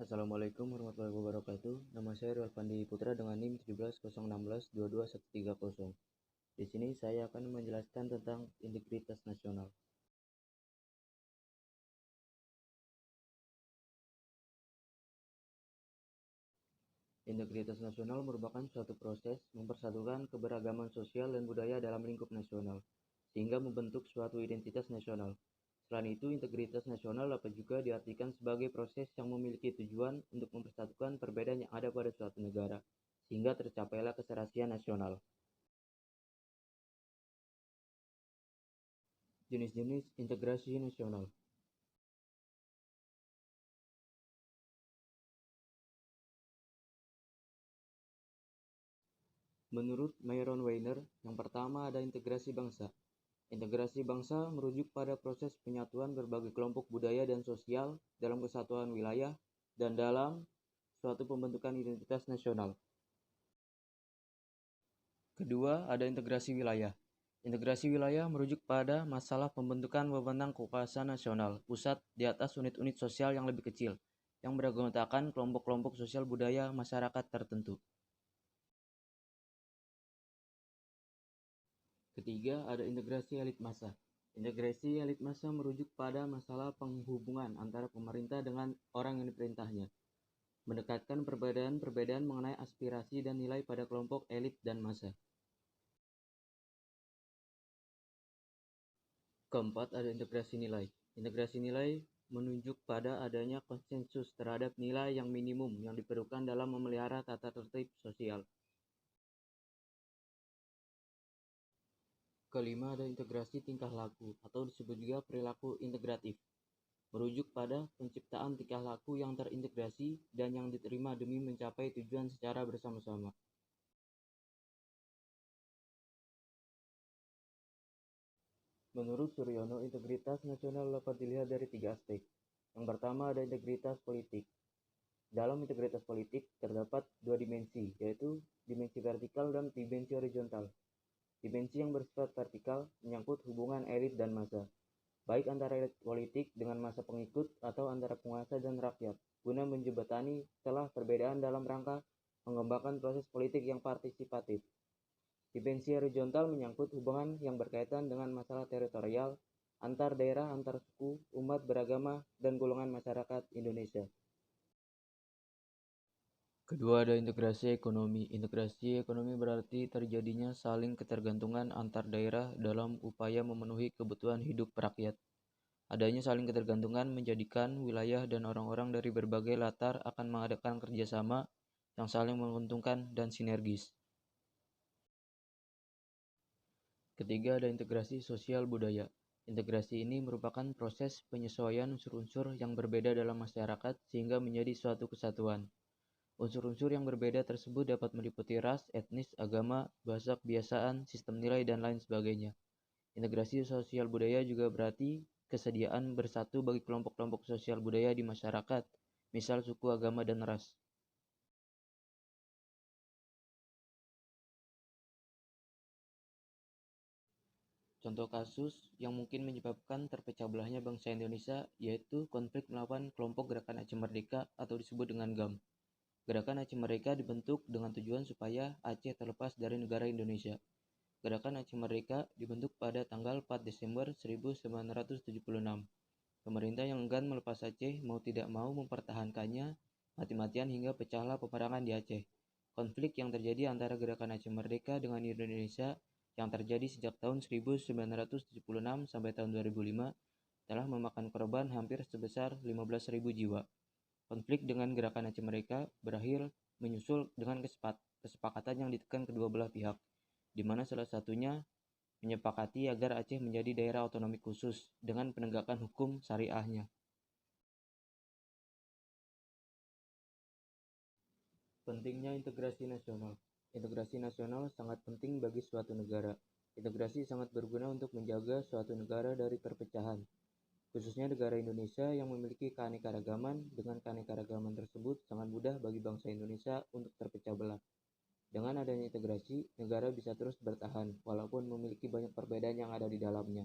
Assalamualaikum warahmatullahi wabarakatuh. Nama saya Rilvandi Putra dengan NIM 17016221130. Di sini saya akan menjelaskan tentang integritas nasional. Integritas nasional merupakan suatu proses mempersatukan keberagaman sosial dan budaya dalam lingkup nasional, sehingga membentuk suatu identitas nasional. Selain itu, integritas nasional dapat juga diartikan sebagai proses yang memiliki tujuan untuk mempersatukan perbedaan yang ada pada suatu negara, sehingga tercapailah keserasian nasional. Jenis-jenis integrasi nasional. Menurut Myron Weiner, yang pertama ada integrasi bangsa. Integrasi bangsa merujuk pada proses penyatuan berbagai kelompok budaya dan sosial dalam kesatuan wilayah dan dalam suatu pembentukan identitas nasional. Kedua, ada integrasi wilayah. Integrasi wilayah merujuk pada masalah pembentukan wewenang kekuasaan nasional, pusat di atas unit-unit sosial yang lebih kecil, yang beranggotakan kelompok-kelompok sosial budaya masyarakat tertentu. Ketiga, ada integrasi elit massa. Integrasi elit massa merujuk pada masalah penghubungan antara pemerintah dengan orang yang diperintahnya, mendekatkan perbedaan-perbedaan mengenai aspirasi dan nilai pada kelompok elit dan massa. Keempat, ada integrasi nilai. Integrasi nilai menunjuk pada adanya konsensus terhadap nilai yang minimum yang diperlukan dalam memelihara tata tertib sosial. Kelima, ada integrasi tingkah laku atau disebut juga perilaku integratif. Merujuk pada penciptaan tingkah laku yang terintegrasi dan yang diterima demi mencapai tujuan secara bersama-sama. Menurut Suryono, integritas nasional dapat dilihat dari 3 aspek. Yang pertama, ada integritas politik. Dalam integritas politik terdapat 2 dimensi, yaitu dimensi vertikal dan dimensi horizontal. Dimensi yang bersifat vertikal menyangkut hubungan elit dan massa, baik antara elit politik dengan massa pengikut atau antara penguasa dan rakyat, guna menjembatani celah perbedaan dalam rangka mengembangkan proses politik yang partisipatif. Dimensi horizontal menyangkut hubungan yang berkaitan dengan masalah teritorial, antar daerah, antar suku, umat beragama, dan golongan masyarakat Indonesia. Kedua, ada integrasi ekonomi. Integrasi ekonomi berarti terjadinya saling ketergantungan antar daerah dalam upaya memenuhi kebutuhan hidup rakyat. Adanya saling ketergantungan menjadikan wilayah dan orang-orang dari berbagai latar akan mengadakan kerjasama yang saling menguntungkan dan sinergis. Ketiga, ada integrasi sosial budaya. Integrasi ini merupakan proses penyesuaian unsur-unsur yang berbeda dalam masyarakat sehingga menjadi suatu kesatuan. Unsur-unsur yang berbeda tersebut dapat meliputi ras, etnis, agama, bahasa kebiasaan, sistem nilai, dan lain sebagainya. Integrasi sosial budaya juga berarti kesediaan bersatu bagi kelompok-kelompok sosial budaya di masyarakat, misal suku, agama, dan ras. Contoh kasus yang mungkin menyebabkan terpecah belahnya bangsa Indonesia yaitu konflik melawan kelompok Gerakan Aceh Merdeka atau disebut dengan GAM. Gerakan Aceh Merdeka dibentuk dengan tujuan supaya Aceh terlepas dari negara Indonesia. Gerakan Aceh Merdeka dibentuk pada tanggal 4 Desember 1976. Pemerintah yang enggan melepas Aceh mau tidak mau mempertahankannya mati-matian hingga pecahlah peperangan di Aceh. Konflik yang terjadi antara Gerakan Aceh Merdeka dengan Indonesia yang terjadi sejak tahun 1976 sampai tahun 2005 telah memakan korban hampir sebesar 15.000 jiwa. Konflik dengan Gerakan Aceh Merdeka berakhir menyusul dengan kesepakatan yang ditekan kedua belah pihak, di mana salah satunya menyepakati agar Aceh menjadi daerah otonomi khusus dengan penegakan hukum syariahnya. Pentingnya integrasi nasional. Integrasi nasional sangat penting bagi suatu negara. Integrasi sangat berguna untuk menjaga suatu negara dari perpecahan, khususnya negara Indonesia yang memiliki keanekaragaman. Dengan keanekaragaman tersebut sangat mudah bagi bangsa Indonesia untuk terpecah belah. Dengan adanya integrasi, negara bisa terus bertahan walaupun memiliki banyak perbedaan yang ada di dalamnya.